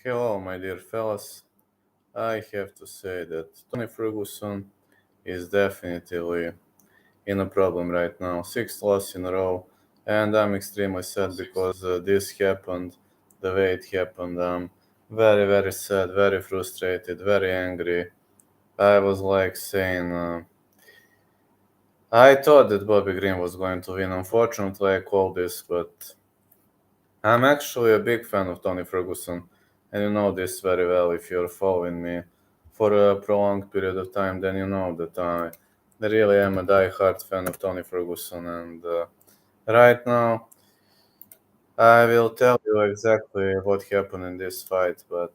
Hello, my dear fellas. I have to say that Tony Ferguson is definitely in a problem right now. Sixth loss in a row, and I'm extremely sad because this happened the way it happened. I'm very, very sad, very frustrated, very angry. I was like saying, I thought that Bobby Green was going to win. Unfortunately, I called this, but I'm actually a big fan of Tony Ferguson, and you know this very well if you're following me for a prolonged period of time. Then you know that I really am a die-hard fan of Tony Ferguson. And right now, I will tell you exactly what happened in this fight. But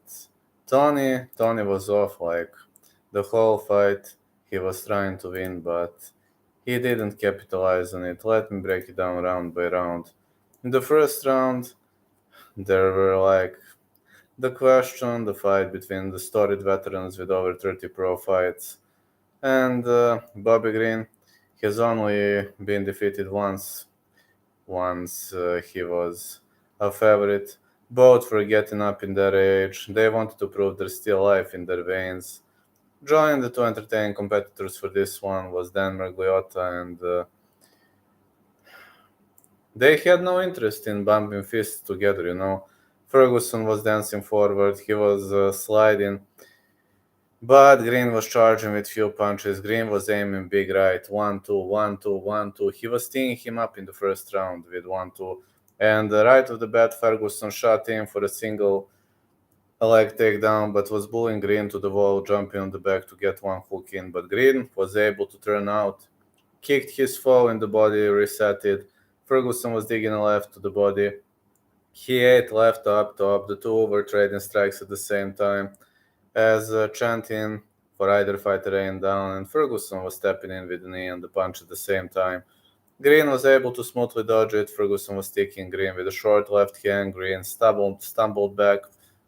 Tony was off like the whole fight. He was trying to win, but he didn't capitalize on it. Let me break it down round by round. In the first round, there were like the question, the fight between the storied veterans with over 30 pro fights and Bobby Green has only been defeated once he was a favorite. Both were getting up in their age. They wanted to prove there's still life in their veins. Joining the two entertaining competitors for this one was Dan Mergliotta, and they had no interest in bumping fists together, you know. Ferguson was dancing forward, he was sliding. But Green was charging with few punches. Green was aiming big right. 1-2, 1-2, 1-2. He was teeing him up in the first round with 1-2. And right off the bat, Ferguson shot in for a single leg takedown, but was bullying Green to the wall, jumping on the back to get one hook in. But Green was able to turn out, kicked his foe in the body, reset it. Ferguson was digging a left to the body. He ate left up, top. The two were trading strikes at the same time as chanting for either fighter rained down, and Ferguson was stepping in with the knee and the punch at the same time. Green was able to smoothly dodge it. Ferguson was sticking Green with a short left hand. Green stumbled back.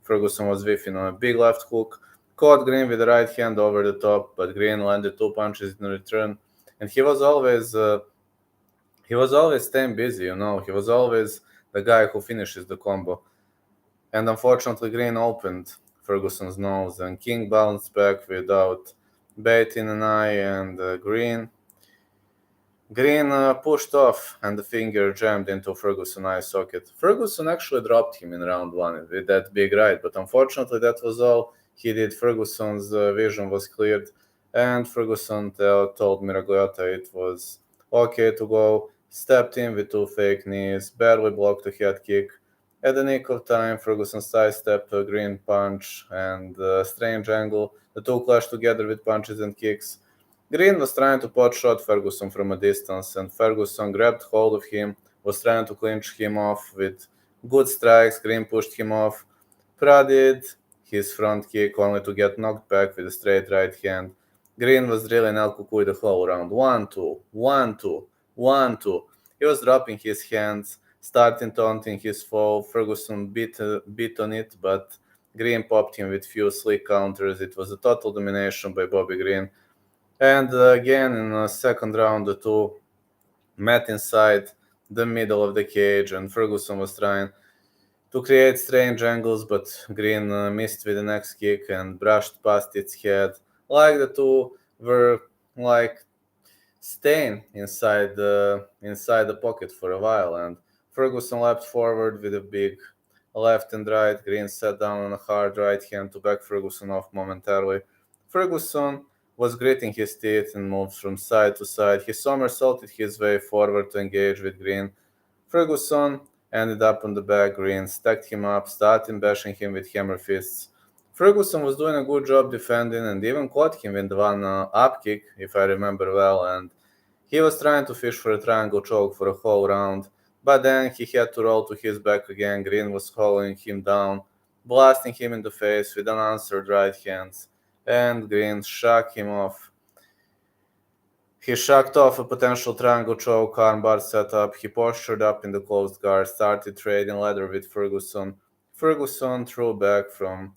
Ferguson was whiffing on a big left hook, caught Green with the right hand over the top, but Green landed two punches in return, and he was always staying busy. You know, he was always the guy who finishes the combo. And unfortunately, Green opened Ferguson's nose, and King bounced back without baiting an eye, and Green pushed off, and the finger jammed into Ferguson's eye socket. Ferguson actually dropped him in round one with that big right, but unfortunately, that was all he did. Ferguson's vision was cleared, and Ferguson told Miragliotta it was okay to go. Stepped in with two fake knees, barely blocked a head kick. At the nick of time, Ferguson sidestepped a Green punch and a strange angle. The two clashed together with punches and kicks. Green was trying to pot shot Ferguson from a distance, and Ferguson grabbed hold of him, was trying to clinch him off with good strikes. Green pushed him off, prodded his front kick only to get knocked back with a straight right hand. Green was drilling El Cucuy the whole round. 1-2, 1-2, 1-2. He was dropping his hands, starting taunting his foe. Ferguson beat on it, but Green popped him with few slick counters. It was a total domination by Bobby Green. And again, in the second round, the two met inside the middle of the cage, and Ferguson was trying to create strange angles, but Green missed with the next kick and brushed past its head. Like the two were like staying inside the pocket for a while, and Ferguson leapt forward with a big left and right. Green sat down on a hard right hand to back Ferguson off momentarily. Ferguson was gritting his teeth and moved from side to side. He somersaulted his way forward to engage with Green. Ferguson ended up on the back. Green stacked him up, started bashing him with hammer fists. Ferguson was doing a good job defending and even caught him with one up kick, if I remember well, and he was trying to fish for a triangle choke for a whole round, but then he had to roll to his back again. Green was holding him down, blasting him in the face with unanswered right hands, and Green shook him off. He shocked off a potential triangle choke armbar setup. He postured up in the closed guard, started trading leather with Ferguson. Ferguson threw back from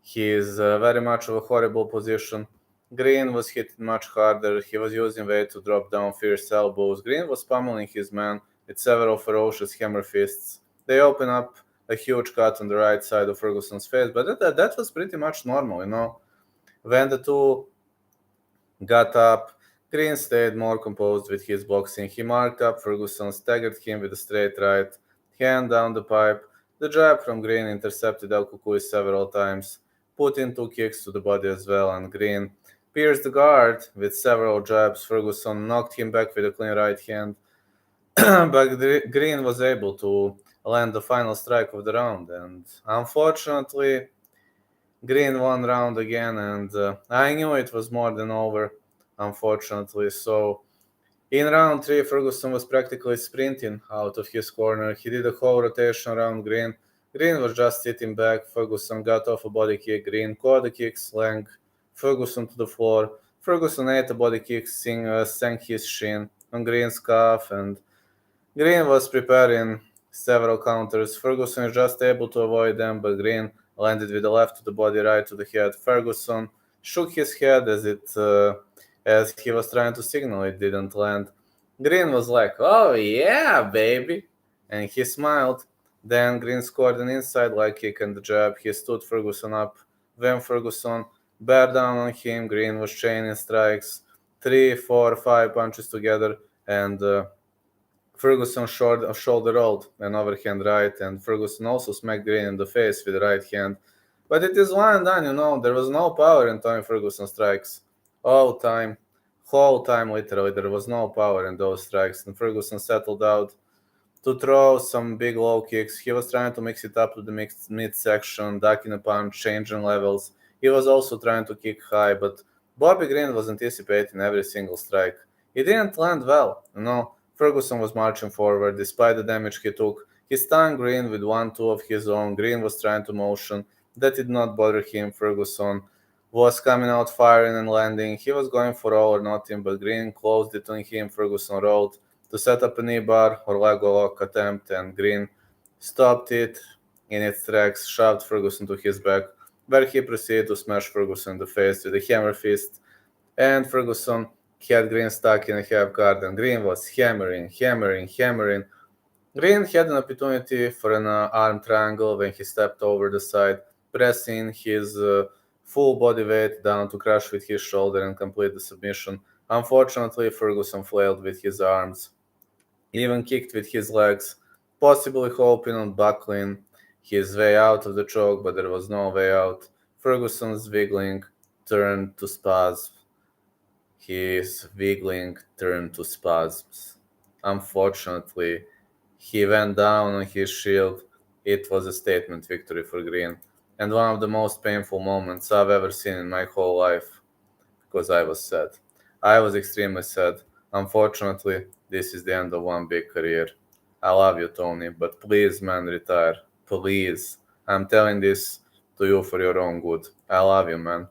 his very much of a horrible position. Green was hitting much harder. He was using weight to drop down fierce elbows. Green was pummeling his man with several ferocious hammer fists. They opened up a huge cut on the right side of Ferguson's face, but that was pretty much normal. When the two got up, Green stayed more composed with his boxing. He marked up Ferguson, staggered him with a straight right, hand down the pipe. The jab from Green intercepted El Cucuy several times, put in two kicks to the body as well, and Green pierced the guard with several jabs. Ferguson knocked him back with a clean right hand, but Green was able to land the final strike of the round, and unfortunately, Green won round again, and I knew it was more than over, unfortunately. So in round three, Ferguson was practically sprinting out of his corner. He did a whole rotation around Green. Green was just sitting back. Ferguson got off a body kick. Green caught the kick, slang Ferguson to the floor. Ferguson ate a body kick, sank his shin on Green's calf, and Green was preparing several counters. Ferguson was just able to avoid them, but Green landed with a left to the body, right to the head. Ferguson shook his head as he was trying to signal it didn't land. Green was like, "Oh yeah, baby," and he smiled. Then Green scored an inside leg kick and the jab. He stood Ferguson up. When Ferguson bear down on him, Green was chaining strikes, 3, 4, 5 punches together, and Ferguson shoulder rolled an overhand right, and Ferguson also smacked Green in the face with the right hand. But it is one and done. There was no power in Tony Ferguson strikes. Whole time, literally, there was no power in those strikes, and Ferguson settled out to throw some big low kicks. He was trying to mix it up to the midsection, ducking a punch, changing levels. He was also trying to kick high, but Bobby Green was anticipating every single strike. He didn't land well. Ferguson was marching forward despite the damage he took. He stunned Green with 1-2 of his own. Green was trying to motion. That did not bother him. Ferguson was coming out firing and landing. He was going for all or nothing, but Green closed it on him. Ferguson rolled to set up a knee bar or leg lock attempt, and Green stopped it in its tracks, shoved Ferguson to his back, where he proceeded to smash Ferguson in the face with a hammer fist, and Ferguson had Green stuck in a half guard, and Green was hammering. Green had an opportunity for an arm triangle when he stepped over the side, pressing his full body weight down to crush with his shoulder and complete the submission. Unfortunately, Ferguson flailed with his arms, even kicked with his legs, possibly hoping on buckling his way out of the choke, but there was no way out. Ferguson's wiggling turned to spasms. Unfortunately, he went down on his shield. It was a statement victory for Green, and one of the most painful moments I've ever seen in my whole life, because I was sad. I was extremely sad. Unfortunately, this is the end of one big career. I love you, Tony, but please, man, retire. Please. I'm telling this to you for your own good. I love you, man.